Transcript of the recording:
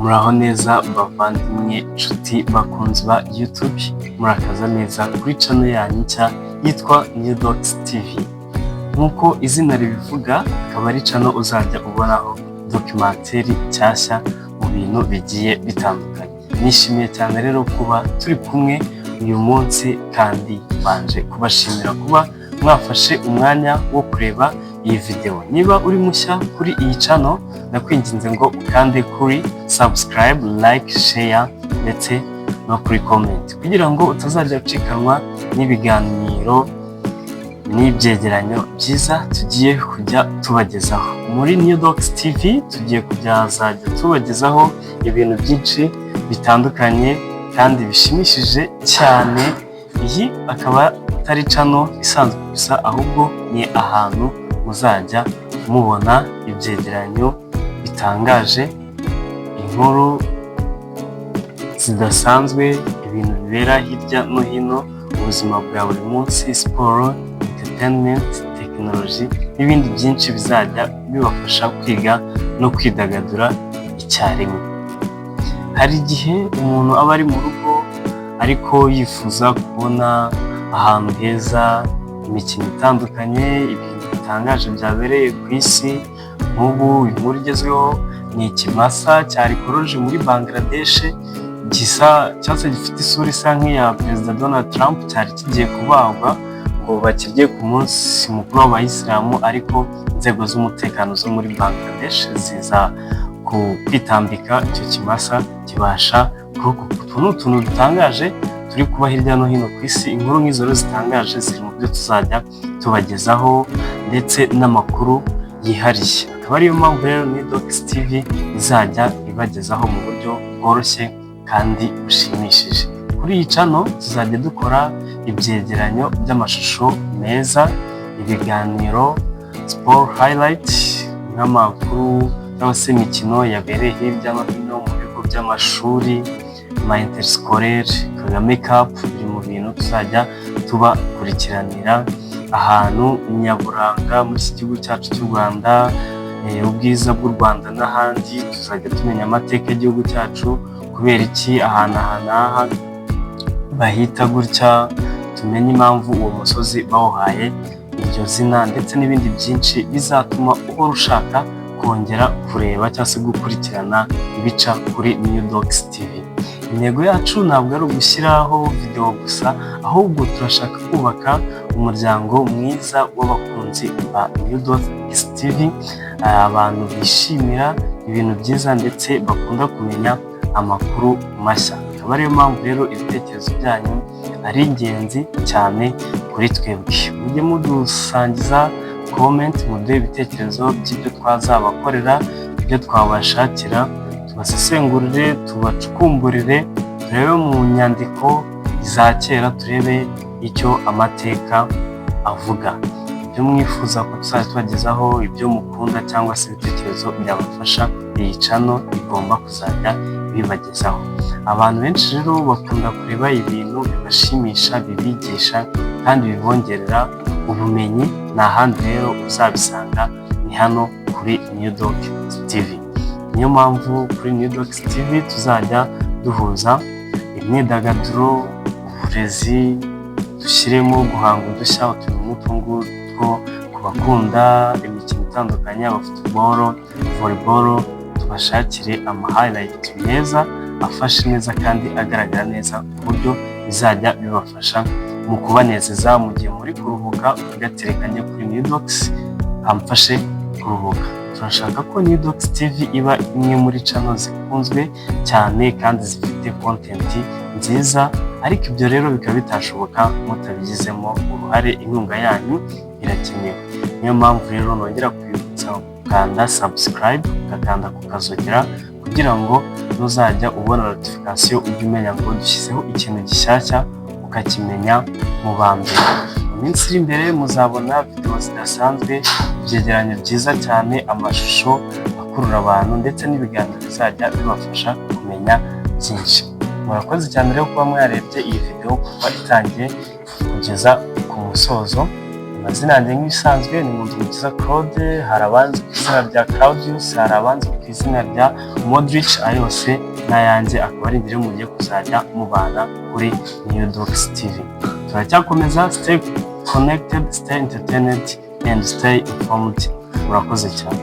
Muraho neza bavandimwe inshuti bakunzi ba YouTube, murakaza neza kuri channel yanyu nshya yitwa Newdox TV. Nk'uko izina ribivuga, akaba ari channel uzajya ubonaho documentary nshyashya mu bintu bigiye bitandukanye. Nishimiye cyane rero kuba turi kumwe uyu munsi, kandi banje kubashimira kuba mwafashe umwanya wo kureba iyi video. Niba uri mushya kuri iyi channel, nakwinginze ngo ukande kuri subscribe, like, share ndetse no kuri comment kugira ngo utazajya ucikanwa n'ibiganiro n'ibyegeranyo byiza tugiye kujya tubagezaho. Muri Newdox TV tugiye kujya tubagezaho ibintu byinshi bitandukanye kandi bishimishije cyane. Iyi akaba atari channel isanzwe gusa, ahubwo ni ahantu muzajya mubona ibyegeranyo bitangaje, inkuru zidasanzwe, ibintu bibera hirya no hino, ubuzima bwa buri munsi, siporo, entertainment, technology n'ibindi byinshi bizajya bibafasha kwiga no kwidagadura icyarimwe. Hari igihe umuntu aba ari mu rugo ariko yifuza kubona ahantu heza, imikino itandukanye, ibintu bitangaje byabereye ku isi. Nk'ubu inkuru igezweho ni ikimasa cyarikoroje muri Bangladesh, cyose gifite isura isa nk'iya Perezida Donald Trump, cyari kigiye kubagwa ngo bakirye ku munsi mukuru w'abayisilamu, ariko inzego z'umutekano zo muri Bangladesh ziza kwitambika icyo kimasa kibasha kurokoka. Utu ni utuntu dutangaje turi kuba hirya no hino ku isi. Inkuru nk'izo zitangaje ziri mu byo tuzajya tubagezaho, ndetse n'amakuru yihariye. Akaba ariyo mpamvu rero Newdox TV izajya ibagezaho mu buryo bworoshye kandi bushimishije. Kuri iyi channel tuzajya dukora ibyegeranyo by'amashusho meza, ibiganiro, sport highlight, nk'amakuru cyangwa se imikino yabereye hirya no hino mu bigo by'amashuri, ama interscolaire, Kagame Cup, biri mu bintu tuzajya tubakurikiranira. Ahantu nyaburanga muri iki gihugu cyacu cy'u Rwanda, ubwiza bw'u Rwanda n'ahandi, tuzajya tumenya amateka y'igihugu cyacu, kubera iki ahantu aha bahita gutya, tumenye impamvu uwo musozi bawuhaye iryo zina, ndetse n'ibindi byinshi bizatuma uhora ushaka kongera kureba cyangwa se gukurikirana ibica kuri Newdox TV. Intego yacu ntabwo ari ugushyiraho video gusa, ahubwo turashaka kubaka umuryango mwiza w'abakunzi ba Newdox TV, abantu bishimira ibintu byiza ndetse bakunda kumenya amakuru mashya. Akaba ariyo mpamvu rero ibitekerezo byanyu ari ingenzi cyane kuri twebwe. Mujye mudusangiza comment, muduhe ibitekerezo by'ibyo twazabakorera, ibyo twabashakira, tubasesengurire, tubacukumburire, turebe mu nyandiko za kera, turebe icyo amateka avuga. Ibyo mwifuza ko tuzajya tubagezaho, ibyo mukunda cyangwa se ibitekerezo byabafasha, iyi channel igomba kuzajya bibagezaho. Abantu benshi rero bakunda kureba ibintu bibashimisha, bibigisha kandi bibongerera ubumenyi. Nta handi rero uzabisanga, ni hano kuri Newdox TV. Niyo mpamvu kuri Newdox TV tuzajya duhuza imyidagaduro, uburezi, dushyiremo guhanga udushya, utuntu nk'utwo ku bakunda imikino itandukanye, aba football, volleyball, tubashakire ama highlight meza, afashe neza kandi agaragara neza, ku buryo bizajya bibafasha mu kubanezeza mu gihe muri kuruhuka, ugaterekanye kuri Newdox amfashe kuruhuka. Turashaka ko Newdox TV iba imwe muri channel zikunzwe cyane kandi zifite content nziza, ariko ibyo rero bikaba bitashoboka mutabigizemo uruhare. Inkunga yanyu irakenewe. Niyo mpamvu rero nongera kwibutsa gukanda subscribe, ugakanda ku kazogera, kugira ngo nuzajya ubona notification ujye umenya ngo dushyizeho ikintu gishyashya, ukakimenya mu ba mbere. Mu minsi iri imbere muzabona video zidasanzwe, ibyegeranyo byiza cyane, amashusho akurura abantu, ndetse n'ibiganiro bizajya bibafasha kumenya byinshi. Murakoze cyane rero kuba mwarebye iyi video kuva itangiye kugeza ku musozo. Amazina yanjye nk'ibisanzwe ni Nkundumukiza Claude, hari abanzi ku izina rya Claudius, hari abanzi ku izina rya Modric, ayo yose n'ayanjye akaba ari inzira mugiye kuzajya mubana kuri New Docs TV. Turacyakomeza, stay connected, stay entertained and stay informed. Murakoze cyane.